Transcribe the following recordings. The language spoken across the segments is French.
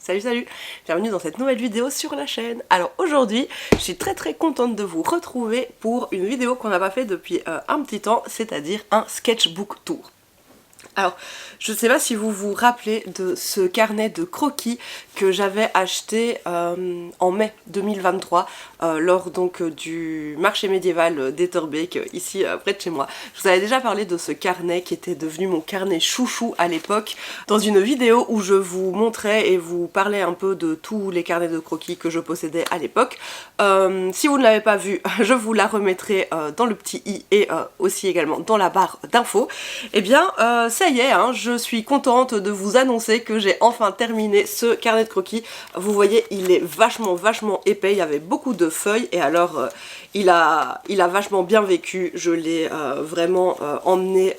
Salut salut, bienvenue dans cette nouvelle vidéo sur la chaîne. Alors aujourd'hui, je suis très contente de vous retrouver pour une vidéo qu'on n'a pas fait depuis un petit temps, c'est-à-dire un sketchbook tour. Alors, je ne sais pas si vous vous rappelez de ce carnet de croquis que j'avais acheté en mai 2023 lors donc du marché médiéval d'Etterbeek ici près de chez moi. Je vous avais déjà parlé de ce carnet qui était devenu mon carnet chouchou à l'époque dans une vidéo où je vous montrais et vous parlais un peu de tous les carnets de croquis que je possédais à l'époque. Si vous ne l'avez pas vu, je vous la remettrai dans le petit i et aussi également dans la barre d'infos. Et bien, ça y est, hein, je suis contente de vous annoncer que j'ai enfin terminé ce carnet de croquis. Vous voyez, il est vachement épais, il y avait beaucoup de feuilles et alors il a vachement bien vécu. Je l'ai vraiment emmené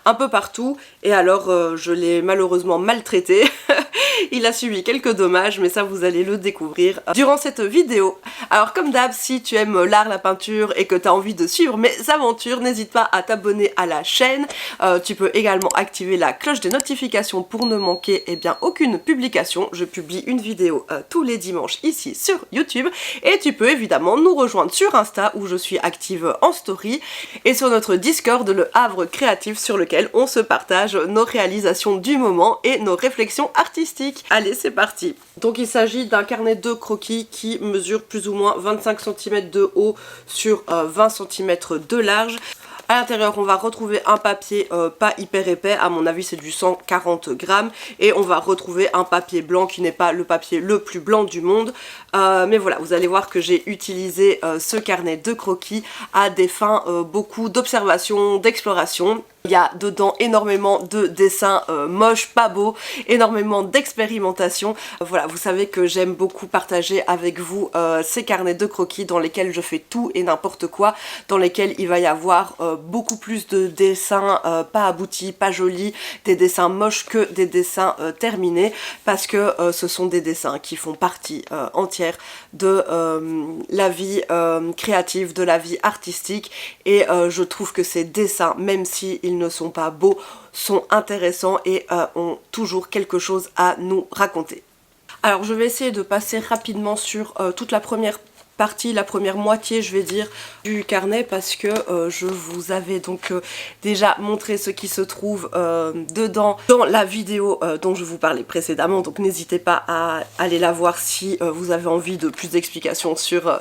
un peu partout et alors je l'ai malheureusement maltraité. Il a subi quelques dommages, mais ça vous allez le découvrir durant cette vidéo. Alors comme d'hab, si tu aimes l'art, la peinture et que tu as envie de suivre mes aventures, n'hésite pas à t'abonner à la chaîne. Tu peux également activer la cloche des notifications pour ne manquer aucune publication. Je publie une vidéo tous les dimanches ici sur YouTube. Et tu peux évidemment nous rejoindre sur Insta où je suis active en story et sur notre Discord, le Havre Créatif, sur lequel on se partage nos réalisations du moment et nos réflexions artistiques. Allez, c'est parti. Donc il s'agit d'un carnet de croquis qui mesure plus ou moins 25 cm de haut sur 20 cm de large. À l'intérieur, on va retrouver un papier pas hyper épais, à mon avis c'est du 140 grammes, et on va retrouver un papier blanc qui n'est pas le papier le plus blanc du monde. Mais voilà, vous allez voir que j'ai utilisé ce carnet de croquis à des fins beaucoup d'observation, d'exploration. Il y a dedans énormément de dessins moches, pas beaux, énormément d'expérimentation. Voilà, vous savez que j'aime beaucoup partager avec vous ces carnets de croquis dans lesquels je fais tout et n'importe quoi, dans lesquels il va y avoir beaucoup plus de dessins pas aboutis, pas jolis, des dessins moches que des dessins terminés, parce que ce sont des dessins qui font partie entière de la vie créative, de la vie artistique, et je trouve que ces dessins, même s'ils ne sont pas beaux, sont intéressants et ont toujours quelque chose à nous raconter. Alors je vais essayer de passer rapidement sur toute la première partie, la première moitié je vais dire du carnet, parce que je vous avais donc déjà montré ce qui se trouve dedans dans la vidéo dont je vous parlais précédemment, donc n'hésitez pas à aller la voir si vous avez envie de plus d'explications sur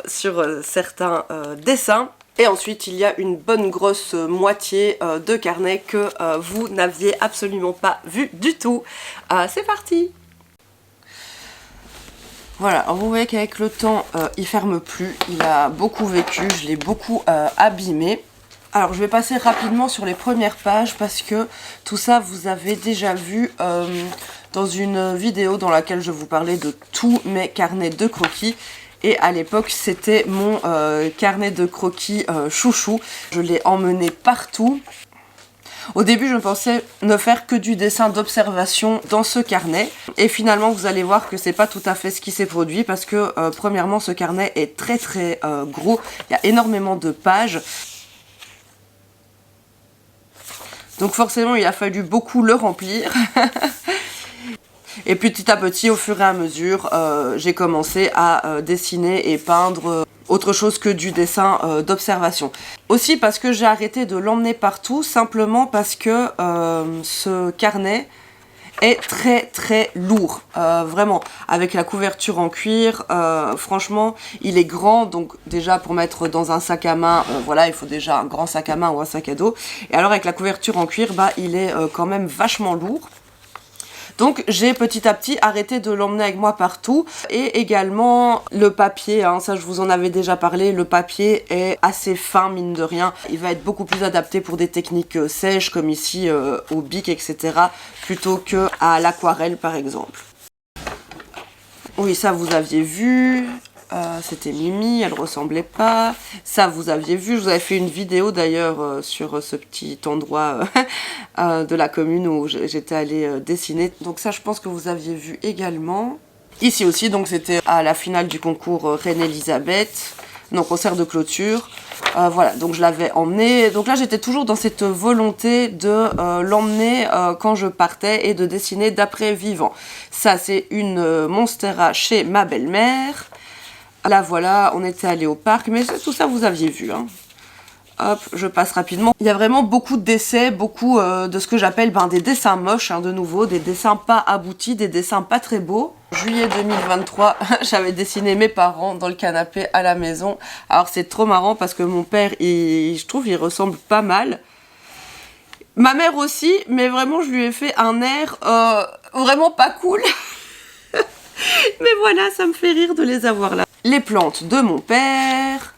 certains dessins. Et ensuite il y a une bonne grosse moitié de carnet que vous n'aviez absolument pas vu du tout. C'est parti! Voilà, alors vous voyez qu'avec le temps, il ferme plus, il a beaucoup vécu, je l'ai beaucoup abîmé. Alors je vais passer rapidement sur les premières pages parce que tout ça vous avez déjà vu dans une vidéo dans laquelle je vous parlais de tous mes carnets de croquis. Et à l'époque, c'était mon carnet de croquis chouchou. Je l'ai emmené partout. Au début, je pensais ne faire que du dessin d'observation dans ce carnet. Et finalement, vous allez voir que c'est pas tout à fait ce qui s'est produit parce que, premièrement, ce carnet est très gros. Il y a énormément de pages. Donc forcément, il a fallu beaucoup le remplir. Et petit à petit, au fur et à mesure, j'ai commencé à dessiner et peindre autre chose que du dessin d'observation. Aussi parce que j'ai arrêté de l'emmener partout, simplement parce que ce carnet est très lourd, vraiment, avec la couverture en cuir. Franchement, il est grand, donc déjà pour mettre dans un sac à main, voilà, il faut déjà un grand sac à main ou un sac à dos. Et alors avec la couverture en cuir, bah, il est quand même vachement lourd. Donc j'ai petit à petit arrêté de l'emmener avec moi partout. Et également le papier, hein, ça je vous en avais déjà parlé, le papier est assez fin mine de rien. Il va être beaucoup plus adapté pour des techniques sèches comme ici au bic, etc. plutôt que à l'aquarelle par exemple. Oui, ça vous aviez vu. C'était Mimi, elle ressemblait pas. Ça vous aviez vu, je vous avais fait une vidéo d'ailleurs sur ce petit endroit de la commune où j'étais allée dessiner. Donc ça je pense que vous aviez vu également. Ici aussi, donc c'était à la finale du concours Reine Elisabeth. donc au cerf de clôture. Voilà, donc je l'avais emmené. Donc là, j'étais toujours dans cette volonté de l'emmener quand je partais et de dessiner d'après vivant. Ça, c'est une Monstera chez ma belle-mère. Là, voilà, on était allé au parc, mais tout ça, vous aviez vu, hein. Hop, je passe rapidement. Il y a vraiment beaucoup d'essais, beaucoup de ce que j'appelle des dessins moches, hein, de nouveau, des dessins pas aboutis, des dessins pas très beaux. Juillet 2023, j'avais dessiné mes parents dans le canapé à la maison. Alors c'est trop marrant parce que mon père, je trouve, il ressemble pas mal. Ma mère aussi, mais vraiment, je lui ai fait un air vraiment pas cool. Mais voilà, ça me fait rire de les avoir là. Les plantes de mon père.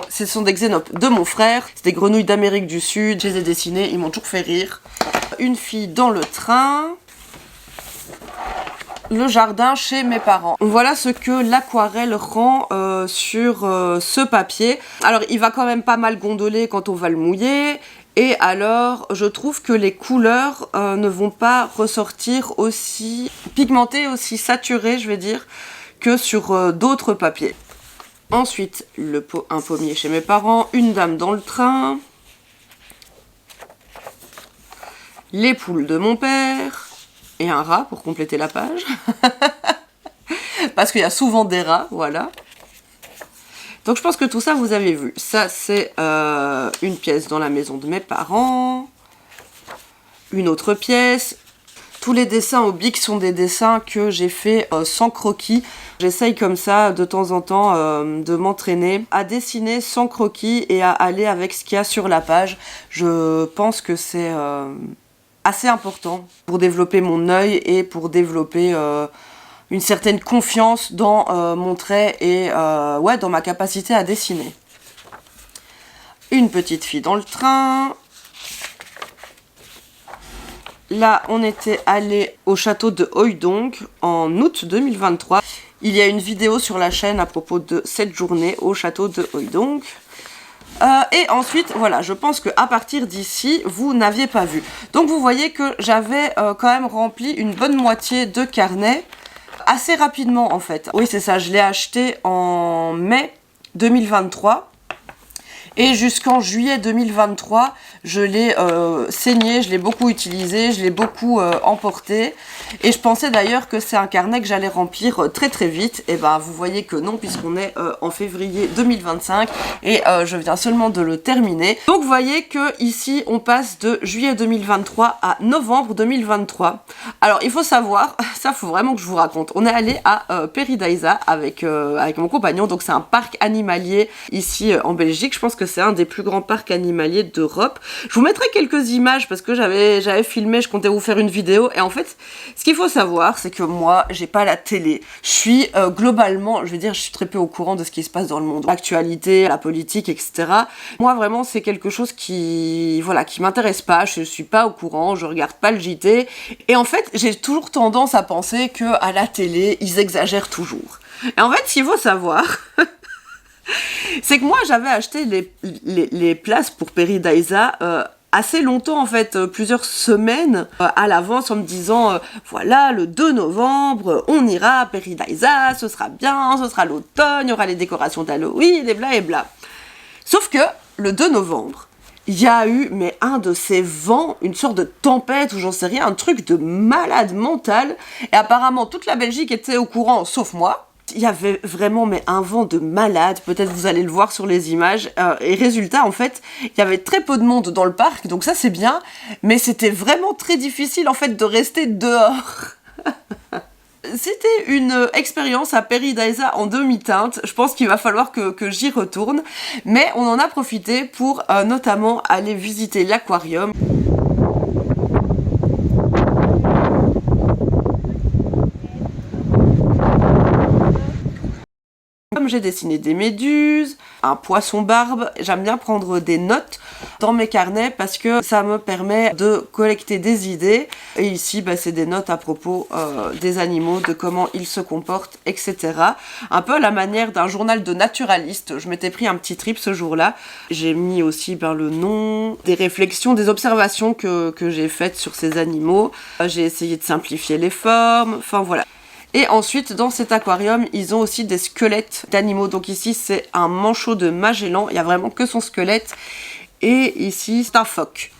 Ce sont des xénopes de mon frère. C'est des grenouilles d'Amérique du Sud. Je les ai dessinées, ils m'ont toujours fait rire. Une fille dans le train. Le jardin chez mes parents. Voilà ce que l'aquarelle rend sur ce papier. Alors, il va quand même pas mal gondoler quand on va le mouiller. Et alors, je trouve que les couleurs ne vont pas ressortir aussi pigmentées, aussi saturées, je vais dire, que sur d'autres papiers. Ensuite, un pommier chez mes parents, une dame dans le train, les poules de mon père et un rat pour compléter la page. Parce qu'il y a souvent des rats, voilà. Donc je pense que tout ça, vous avez vu. Ça, c'est une pièce dans la maison de mes parents. Une autre pièce. Tous les dessins au bic sont des dessins que j'ai fait sans croquis. J'essaye comme ça de temps en temps de m'entraîner à dessiner sans croquis et à aller avec ce qu'il y a sur la page. Je pense que c'est assez important pour développer mon œil et pour développer une certaine confiance dans mon trait et ouais, dans ma capacité à dessiner. Une petite fille dans le train. Là, on était allé au château de Hooijdonk en août 2023. Il y a une vidéo sur la chaîne à propos de cette journée au château de Hooijdonk. Et ensuite, voilà, je pense qu'à partir d'ici, vous n'aviez pas vu. Donc vous voyez que j'avais quand même rempli une bonne moitié de carnet assez rapidement en fait. Oui, c'est ça, je l'ai acheté en mai 2023. Et jusqu'en juillet 2023, je l'ai saigné, je l'ai beaucoup utilisé, je l'ai beaucoup emporté. Et je pensais d'ailleurs que c'est un carnet que j'allais remplir très très vite. Et ben vous voyez que non, puisqu'on est en février 2025 et je viens seulement de le terminer. Donc vous voyez que ici on passe de juillet 2023 à novembre 2023. Alors il faut savoir, ça faut vraiment que je vous raconte. On est allé à Paradise avec mon compagnon, donc c'est un parc animalier ici en Belgique. Je pense que c'est un des plus grands parcs animaliers d'Europe. Je vous mettrai quelques images parce que j'avais filmé, je comptais vous faire une vidéo. Et en fait, ce qu'il faut savoir, c'est que moi, j'ai pas la télé. Je suis globalement, je veux dire, je suis très peu au courant de ce qui se passe dans le monde. L'actualité, la politique, etc. Moi, vraiment, c'est quelque chose qui m'intéresse pas. Je suis pas au courant, je regarde pas le JT. Et en fait, j'ai toujours tendance à penser que à la télé, ils exagèrent toujours. Et en fait, ce qu'il faut savoir... c'est que moi j'avais acheté les places pour Paradise assez longtemps en fait, plusieurs semaines à l'avance en me disant voilà, le 2 novembre on ira à Paradise, ce sera bien, ce sera l'automne, il y aura les décorations d'Halloween et bla et bla. Sauf que le 2 novembre, il y a eu un de ces vents, une sorte de tempête ou j'en sais rien, un truc de malade mental et apparemment toute la Belgique était au courant sauf moi. Il y avait vraiment un vent de malade, peut-être vous allez le voir sur les images, et résultat en fait, il y avait très peu de monde dans le parc, donc ça c'est bien, mais c'était vraiment très difficile en fait de rester dehors. C'était une expérience à Paradise en demi-teinte, je pense qu'il va falloir que j'y retourne, mais on en a profité pour notamment aller visiter l'aquarium. Comme j'ai dessiné des méduses, un poisson-barbe, j'aime bien prendre des notes dans mes carnets parce que ça me permet de collecter des idées. Et ici, c'est des notes à propos des animaux, de comment ils se comportent, etc. Un peu à la manière d'un journal de naturaliste. Je m'étais pris un petit trip ce jour-là. J'ai mis aussi le nom, des réflexions, des observations que j'ai faites sur ces animaux. J'ai essayé de simplifier les formes, enfin voilà. Et ensuite, dans cet aquarium, ils ont aussi des squelettes d'animaux. Donc ici, c'est un manchot de Magellan. Il n'y a vraiment que son squelette. Et ici, c'est un phoque.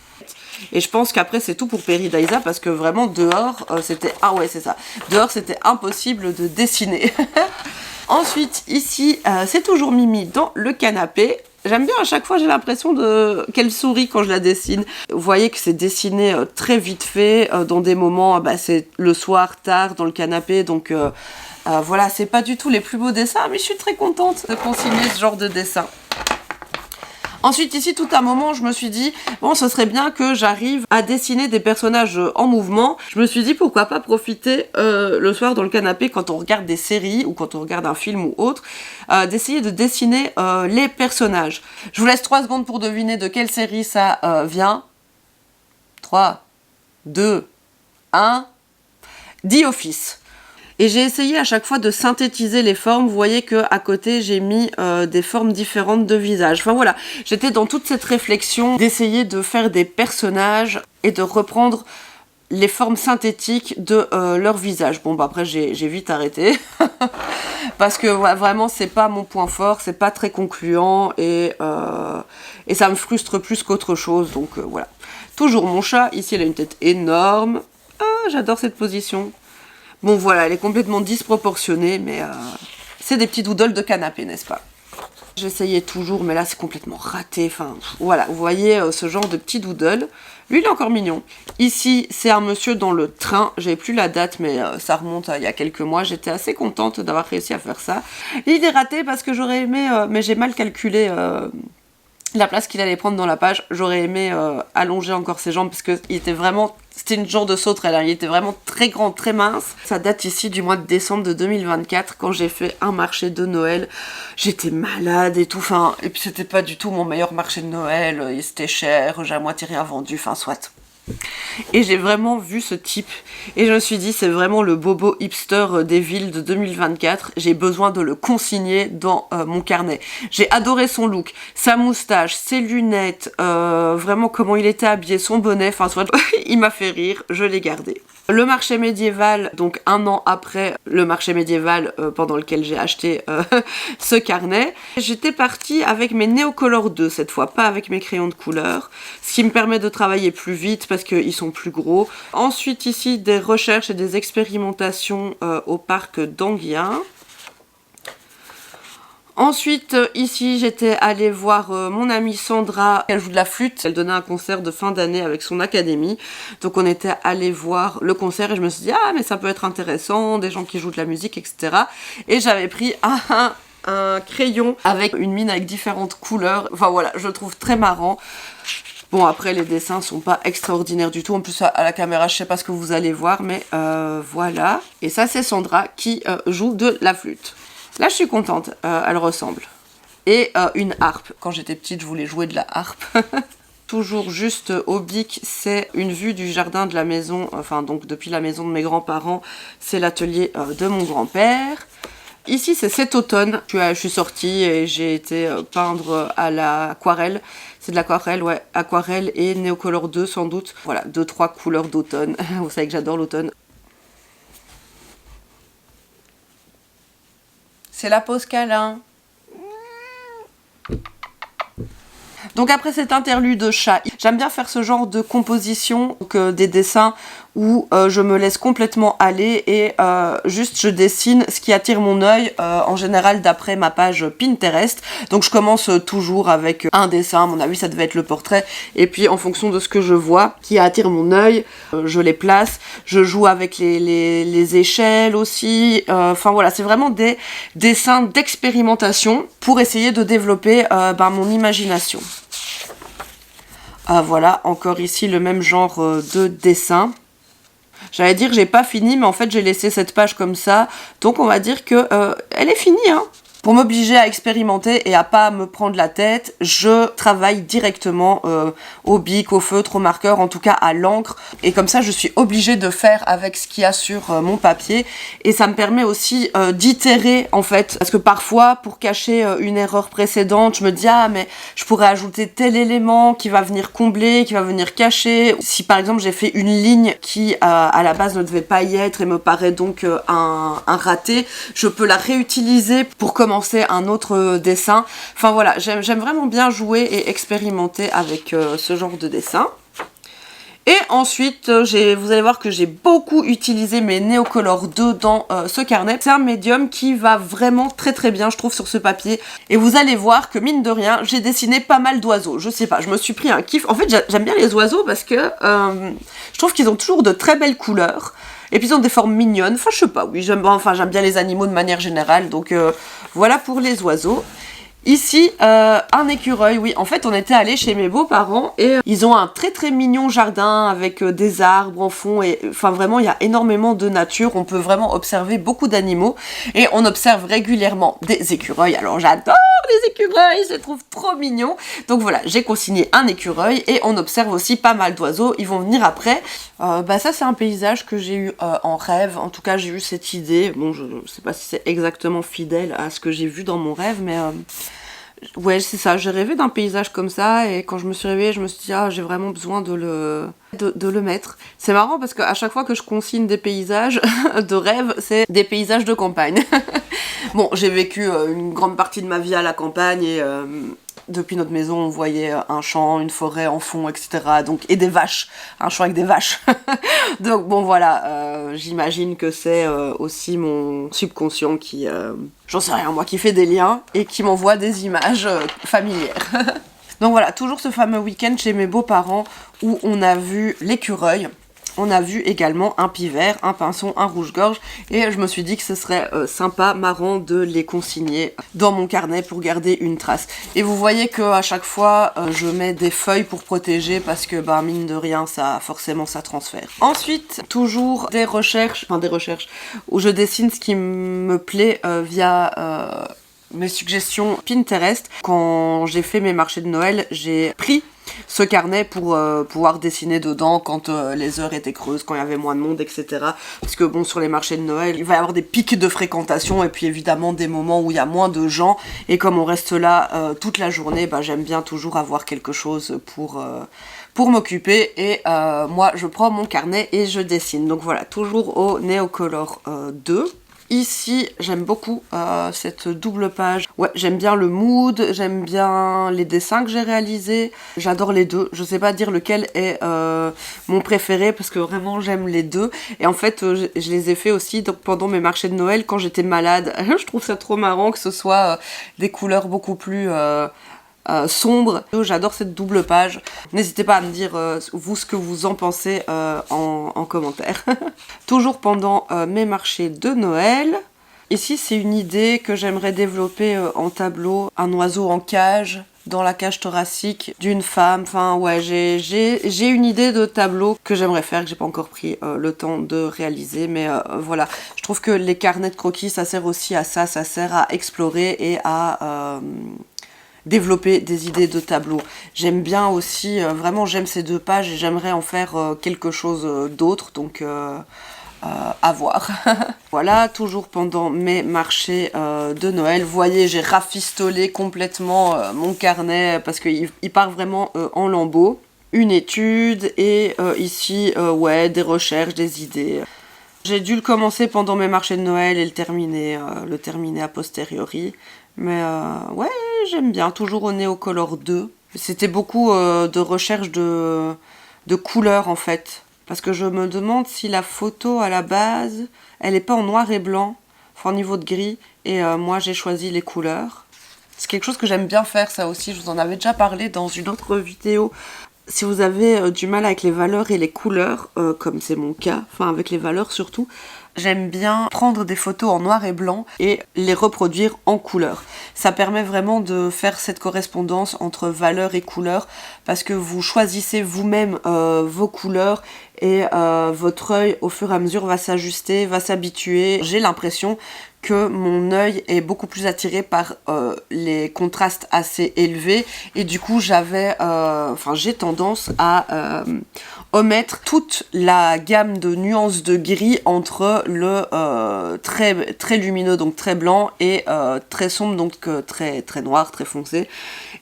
Et je pense qu'après, c'est tout pour Peridaisa parce que vraiment, dehors, c'était... Ah ouais, c'est ça. Dehors, c'était impossible de dessiner. Ensuite, ici, c'est toujours Mimi dans le canapé. J'aime bien, à chaque fois, j'ai l'impression qu'elle sourit quand je la dessine. Vous voyez que c'est dessiné très vite fait, dans des moments, c'est le soir, tard, dans le canapé, donc voilà, c'est pas du tout les plus beaux dessins, mais je suis très contente de consigner ce genre de dessin. Ensuite, ici, tout un moment, je me suis dit, bon, ce serait bien que j'arrive à dessiner des personnages en mouvement. Je me suis dit, pourquoi pas profiter le soir dans le canapé quand on regarde des séries ou quand on regarde un film ou autre, d'essayer de dessiner les personnages. Je vous laisse 3 secondes pour deviner de quelle série ça vient. 3, 2, 1... The Office. Et j'ai essayé à chaque fois de synthétiser les formes. Vous voyez qu'à côté, j'ai mis des formes différentes de visage. Enfin voilà, j'étais dans toute cette réflexion d'essayer de faire des personnages et de reprendre les formes synthétiques de leur visage. Bon, après, j'ai vite arrêté. Parce que ouais, vraiment, c'est pas mon point fort, c'est pas très concluant et ça me frustre plus qu'autre chose. Donc voilà. Toujours mon chat. Ici, elle a une tête énorme. Ah, j'adore cette position. Bon voilà, elle est complètement disproportionnée, mais c'est des petits doodles de canapé, n'est-ce pas? J'essayais toujours, mais là c'est complètement raté. Enfin, voilà, vous voyez ce genre de petit doodle. Lui, il est encore mignon. Ici, c'est un monsieur dans le train. J'ai plus la date, mais ça remonte à il y a quelques mois. J'étais assez contente d'avoir réussi à faire ça. Il est raté parce que j'aurais aimé, mais j'ai mal calculé la place qu'il allait prendre dans la page. J'aurais aimé allonger encore ses jambes parce qu'il était vraiment... C'était une genre de sauterelle, hein. Il était vraiment très grand, très mince. Ça date ici du mois de décembre de 2024 quand j'ai fait un marché de Noël. J'étais malade et tout, enfin, et puis c'était pas du tout mon meilleur marché de Noël. C'était cher, j'ai à moitié rien vendu, enfin soit. Et j'ai vraiment vu ce type et je me suis dit c'est vraiment le bobo hipster des villes de 2024, j'ai besoin de le consigner dans mon carnet. J'ai adoré son look, sa moustache, ses lunettes, vraiment comment il était habillé, son bonnet, enfin soit il m'a fait rire, je l'ai gardé. Le marché médiéval, donc 1 an après le marché médiéval pendant lequel j'ai acheté ce carnet, j'étais partie avec mes Neocolor 2 cette fois, pas avec mes crayons de couleur, ce qui me permet de travailler plus vite parce qu'ils sont plus gros. Ensuite ici des recherches et des expérimentations au parc d'Anguien. Ensuite, ici, j'étais allée voir mon amie Sandra, elle joue de la flûte, elle donnait un concert de fin d'année avec son académie, donc on était allé voir le concert et je me suis dit, ah mais ça peut être intéressant, des gens qui jouent de la musique, etc. Et j'avais pris un crayon avec une mine avec différentes couleurs, enfin voilà, je le trouve très marrant. Bon, après, les dessins sont pas extraordinaires du tout. En plus, à la caméra, je sais pas ce que vous allez voir, mais voilà. Et ça, c'est Sandra qui joue de la flûte. Là, je suis contente. Elle ressemble. Et une harpe. Quand j'étais petite, je voulais jouer de la harpe. Toujours juste au bic, c'est une vue du jardin de la maison. Enfin, donc, depuis la maison de mes grands-parents, c'est l'atelier de mon grand-père. Ici, c'est cet automne. Je suis sortie et j'ai été peindre à l'aquarelle. C'est de l'aquarelle, ouais, aquarelle et Neocolor 2 sans doute. Voilà, 2-3 couleurs d'automne. Vous savez que j'adore l'automne. C'est la pause câlin. Donc après cet interlude chat, j'aime bien faire ce genre de composition, donc des dessins où je me laisse complètement aller et juste je dessine ce qui attire mon œil, en général d'après ma page Pinterest. Donc je commence toujours avec un dessin, à mon avis ça devait être le portrait, et puis en fonction de ce que je vois qui attire mon œil, je les place, je joue avec les échelles aussi, enfin voilà, c'est vraiment des dessins d'expérimentation pour essayer de développer mon imagination. Voilà, encore ici le même genre de dessin. J'allais dire j'ai pas fini, mais en fait j'ai laissé cette page comme ça, donc on va dire que elle est finie, hein. Pour m'obliger à expérimenter et à pas me prendre la tête, je travaille directement au bic, au feutre, au marqueur, en tout cas à l'encre. Et comme ça, je suis obligée de faire avec ce qu'il y a sur mon papier. Et ça me permet aussi d'itérer en fait. Parce que parfois, pour cacher une erreur précédente, je me dis ah mais je pourrais ajouter tel élément qui va venir combler, qui va venir cacher. Si par exemple j'ai fait une ligne qui à la base ne devait pas y être et me paraît donc un raté, je peux la réutiliser pour commencer un autre dessin. Enfin voilà, j'aime vraiment bien jouer et expérimenter avec ce genre de dessin. Et ensuite, vous allez voir que j'ai beaucoup utilisé mes Neocolor 2 dans ce carnet. C'est un médium qui va vraiment très très bien, je trouve, sur ce papier. Et vous allez voir que, mine de rien, j'ai dessiné pas mal d'oiseaux. Je sais pas, je me suis pris un kiff. En fait, j'aime bien les oiseaux parce que je trouve qu'ils ont toujours de très belles couleurs. Et puis ils ont des formes mignonnes. Enfin, je sais pas, oui, j'aime bien les animaux de manière générale. Donc voilà pour les oiseaux. Ici, un écureuil, oui, en fait on était allé chez mes beaux-parents et ils ont un très très mignon jardin avec des arbres en fond et enfin vraiment il y a énormément de nature, on peut vraiment observer beaucoup d'animaux et on observe régulièrement des écureuils. Alors j'adore les écureuils, je les trouve trop mignons, donc voilà, j'ai consigné un écureuil et on observe aussi pas mal d'oiseaux, ils vont venir après. Ça c'est un paysage que j'ai eu en rêve, en tout cas j'ai eu cette idée, bon je sais pas si c'est exactement fidèle à ce que j'ai vu dans mon rêve, mais ouais, c'est ça, j'ai rêvé d'un paysage comme ça et quand je me suis réveillée, je me suis dit ah, j'ai vraiment besoin de le mettre. C'est marrant parce qu'à chaque fois que je consigne des paysages de rêve, c'est des paysages de campagne. Bon, j'ai vécu une grande partie de ma vie à la campagne et depuis notre maison, on voyait un champ, une forêt en fond, etc. Donc, et des vaches, un champ avec des vaches. Donc bon voilà, j'imagine que c'est aussi mon subconscient qui, j'en sais rien moi, qui fait des liens et qui m'envoie des images familières. Donc voilà, toujours ce fameux week-end chez mes beaux-parents où on a vu l'écureuil. On a vu également un pivert, un pinson, un rouge-gorge et je me suis dit que ce serait sympa, marrant de les consigner dans mon carnet pour garder une trace. Et vous voyez qu'à chaque fois, je mets des feuilles pour protéger parce que mine de rien, forcément ça transfère. Ensuite, toujours des recherches où je dessine ce qui me plaît via mes suggestions Pinterest. Quand j'ai fait mes marchés de Noël, j'ai pris ce carnet pour pouvoir dessiner dedans quand les heures étaient creuses, quand il y avait moins de monde, etc. Parce que bon, sur les marchés de Noël, il va y avoir des pics de fréquentation et puis évidemment des moments où il y a moins de gens. Et comme on reste là toute la journée, j'aime bien toujours avoir quelque chose pour m'occuper. Et moi, je prends mon carnet et je dessine. Donc voilà, toujours au Neocolor 2. Ici, j'aime beaucoup cette double page. Ouais, j'aime bien le mood, j'aime bien les dessins que j'ai réalisés. J'adore les deux. Je sais pas dire lequel est mon préféré parce que vraiment j'aime les deux. Et en fait, je les ai fait aussi donc, pendant mes marchés de Noël quand j'étais malade. Je trouve ça trop marrant que ce soit des couleurs beaucoup plus sombre. J'adore cette double page. N'hésitez pas à me dire vous ce que vous en pensez en commentaire. Toujours pendant mes marchés de Noël. Ici c'est une idée que j'aimerais développer en tableau. Un oiseau en cage, dans la cage thoracique d'une femme. Enfin ouais, j'ai une idée de tableau que j'aimerais faire, que j'ai pas encore pris le temps de réaliser. Mais voilà, je trouve que les carnets de croquis ça sert aussi à ça. Ça sert à explorer et à développer des idées de tableau. J'aime bien aussi, vraiment j'aime ces deux pages et j'aimerais en faire quelque chose d'autre, donc à voir. Voilà, toujours pendant mes marchés de Noël. Vous voyez, j'ai rafistolé complètement mon carnet parce qu'il part vraiment en lambeaux. Une étude et ici, ouais, des recherches, des idées. J'ai dû le commencer pendant mes marchés de Noël et le terminer a posteriori. Mais ouais, j'aime bien, toujours au Neocolor 2. C'était beaucoup de recherche de couleurs en fait. Parce que je me demande si la photo à la base, elle n'est pas en noir et blanc, enfin au niveau de gris. Et moi j'ai choisi les couleurs. C'est quelque chose que j'aime bien faire ça aussi, je vous en avais déjà parlé dans une autre vidéo. Si vous avez du mal avec les valeurs et les couleurs, comme c'est mon cas, enfin avec les valeurs surtout, j'aime bien prendre des photos en noir et blanc et les reproduire en couleur. Ça permet vraiment de faire cette correspondance entre valeurs et couleurs parce que vous choisissez vous-même vos couleurs et votre œil au fur et à mesure va s'ajuster, va s'habituer. J'ai l'impression que mon œil est beaucoup plus attiré par les contrastes assez élevés et du coup j'ai tendance à omettre toute la gamme de nuances de gris entre le très, très lumineux, donc très blanc, et très sombre, donc très, très noir, très foncé.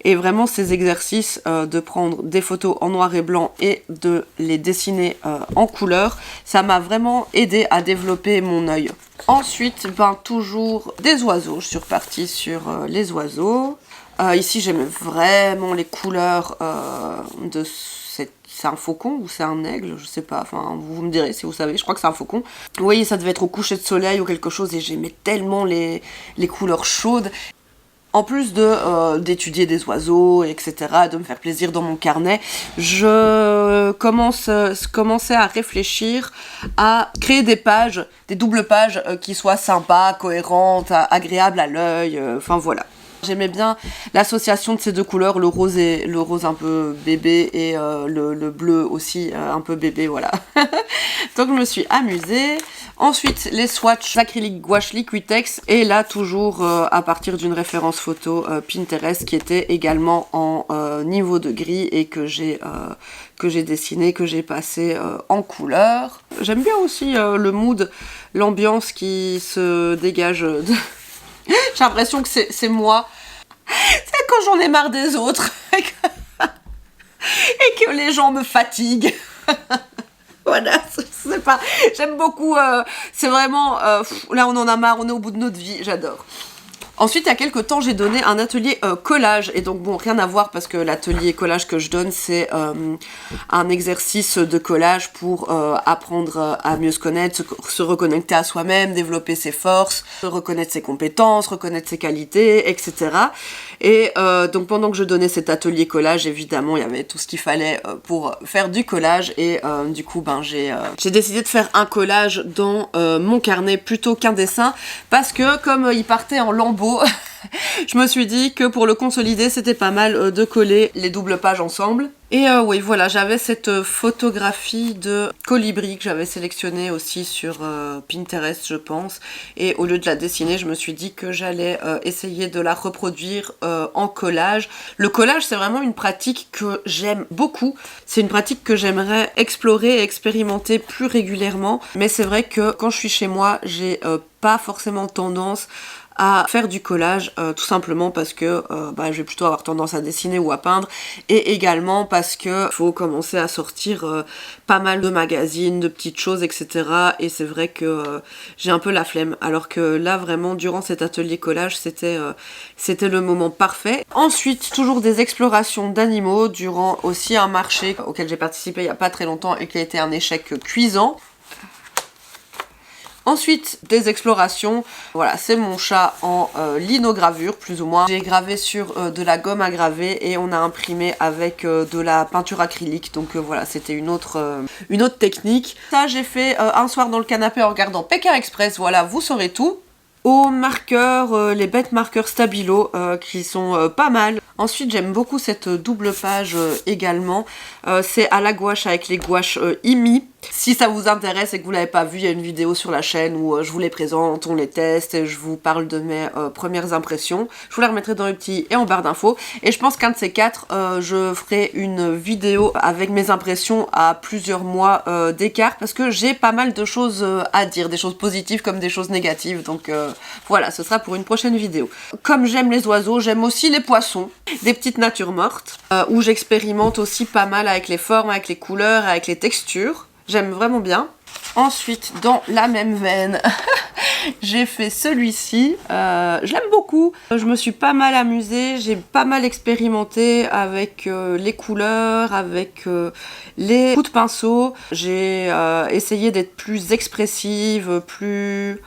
Et vraiment ces exercices de prendre des photos en noir et blanc et de les dessiner en couleur, ça m'a vraiment aidé à développer mon œil. Ensuite, toujours des oiseaux, je suis repartie sur les oiseaux. Ici j'aime vraiment les couleurs de c'est un faucon ou c'est un aigle, je sais pas, enfin vous me direz si vous savez, je crois que c'est un faucon. Vous voyez, ça devait être au coucher de soleil ou quelque chose et j'aimais tellement les couleurs chaudes. En plus d'étudier des oiseaux, etc., de me faire plaisir dans mon carnet, je commençais à réfléchir à créer des pages, des doubles pages qui soient sympas, cohérentes, agréables à l'œil, enfin voilà. J'aimais bien l'association de ces deux couleurs, le rose un peu bébé et le bleu aussi un peu bébé, voilà. Donc je me suis amusée. Ensuite, les swatchs acryliques gouache Liquitex, et là toujours à partir d'une référence photo Pinterest qui était également en niveau de gris et que j'ai dessiné, que j'ai passé en couleur. J'aime bien aussi le mood, l'ambiance qui se dégage de... J'ai l'impression que c'est moi. C'est quand j'en ai marre des autres et que les gens me fatiguent. Voilà, c'est pas... J'aime beaucoup, c'est vraiment... là, on en a marre, on est au bout de notre vie, j'adore. Ensuite, il y a quelques temps, j'ai donné un atelier collage. Et donc, bon, rien à voir parce que l'atelier collage que je donne, c'est un exercice de collage pour apprendre à mieux se connaître, se reconnecter à soi-même, développer ses forces, reconnaître ses compétences, reconnaître ses qualités, etc. Et donc, pendant que je donnais cet atelier collage, évidemment, il y avait tout ce qu'il fallait pour faire du collage. Et du coup, j'ai décidé de faire un collage dans mon carnet plutôt qu'un dessin parce que comme il partait en lambeaux, je me suis dit que pour le consolider, c'était pas mal de coller les doubles pages ensemble. Et oui, voilà, j'avais cette photographie de colibri que j'avais sélectionnée aussi sur Pinterest, je pense. Et au lieu de la dessiner, je me suis dit que j'allais essayer de la reproduire en collage. Le collage, c'est vraiment une pratique que j'aime beaucoup. C'est une pratique que j'aimerais explorer et expérimenter plus régulièrement. Mais c'est vrai que quand je suis chez moi, j'ai pas forcément tendance à faire du collage, tout simplement parce que je vais plutôt avoir tendance à dessiner ou à peindre, et également parce que faut commencer à sortir pas mal de magazines, de petites choses, etc. Et c'est vrai que j'ai un peu la flemme, alors que là vraiment durant cet atelier collage c'était le moment parfait. Ensuite, toujours des explorations d'animaux durant aussi un marché auquel j'ai participé il y a pas très longtemps et qui a été un échec cuisant. Ensuite, des explorations, voilà, c'est mon chat en linogravure, plus ou moins. J'ai gravé sur de la gomme à graver et on a imprimé avec de la peinture acrylique, donc voilà, c'était une autre technique. Ça, j'ai fait un soir dans le canapé en regardant Pékin Express, voilà, vous saurez tout. Aux marqueurs, les bêtes marqueurs Stabilo qui sont pas mal. Ensuite, j'aime beaucoup cette double page également. C'est à la gouache avec les gouaches IMI. Si ça vous intéresse et que vous l'avez pas vu, il y a une vidéo sur la chaîne où je vous les présente, on les teste et je vous parle de mes premières impressions. Je vous la remettrai dans le petit et en barre d'infos. Et je pense qu'un de ces quatre, je ferai une vidéo avec mes impressions à plusieurs mois d'écart parce que j'ai pas mal de choses à dire, des choses positives comme des choses négatives. Donc voilà, ce sera pour une prochaine vidéo. Comme j'aime les oiseaux, j'aime aussi les poissons, des petites natures mortes, où j'expérimente aussi pas mal avec les formes, avec les couleurs, avec les textures. J'aime vraiment bien. Ensuite, dans la même veine, j'ai fait celui-ci. Je l'aime beaucoup. Je me suis pas mal amusée. J'ai pas mal expérimenté avec les couleurs, avec les coups de pinceau. J'ai essayé d'être plus expressive, plus...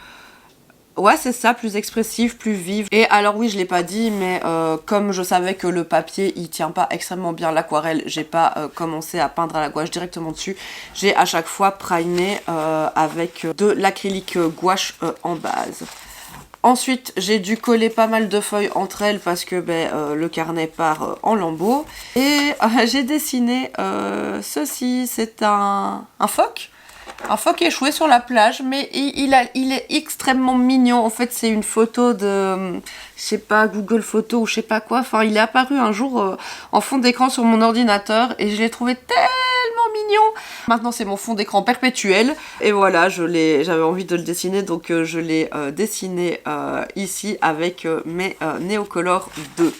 Ouais, c'est ça, plus expressive, plus vive. Et alors oui, je l'ai pas dit, mais comme je savais que le papier, il tient pas extrêmement bien l'aquarelle, j'ai pas commencé à peindre à la gouache directement dessus. J'ai à chaque fois primé avec de l'acrylique gouache en base. Ensuite, j'ai dû coller pas mal de feuilles entre elles parce que le carnet part en lambeaux. Et j'ai dessiné ceci, c'est un phoque. Un phoque échoué sur la plage, mais il est extrêmement mignon. En fait, c'est une photo de, je sais pas, Google Photos ou je sais pas quoi. Enfin, il est apparu un jour en fond d'écran sur mon ordinateur et je l'ai trouvé tellement mignon. Maintenant, c'est mon fond d'écran perpétuel. Et voilà, j'avais envie de le dessiner, donc je l'ai dessiné ici avec mes Neocolor 2.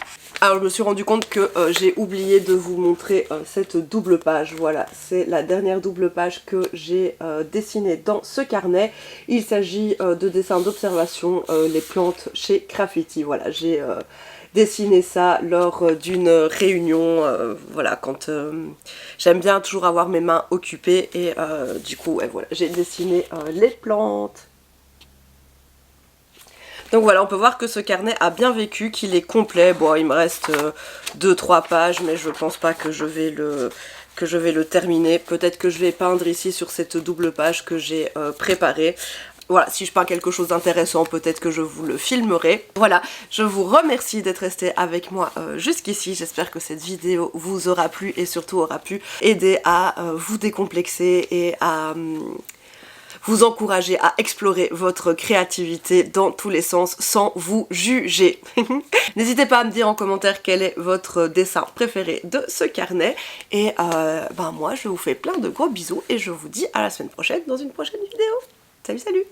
Alors je me suis rendu compte que j'ai oublié de vous montrer cette double page. Voilà, c'est la dernière double page que j'ai dessinée dans ce carnet. Il s'agit de dessins d'observation, les plantes chez Graffiti. Voilà, j'ai dessiné ça lors d'une réunion. Voilà, quand j'aime bien toujours avoir mes mains occupées et du coup, ouais, voilà, j'ai dessiné les plantes. Donc voilà, on peut voir que ce carnet a bien vécu, qu'il est complet. Bon, il me reste 2-3 pages, mais je pense pas que je vais le terminer. Peut-être que je vais peindre ici sur cette double page que j'ai préparée. Voilà, si je peins quelque chose d'intéressant, peut-être que je vous le filmerai. Voilà, je vous remercie d'être resté avec moi jusqu'ici. J'espère que cette vidéo vous aura plu et surtout aura pu aider à vous décomplexer et à vous encourager à explorer votre créativité dans tous les sens sans vous juger. N'hésitez pas à me dire en commentaire quel est votre dessin préféré de ce carnet. Et moi je vous fais plein de gros bisous et je vous dis à la semaine prochaine dans une prochaine vidéo. Salut salut!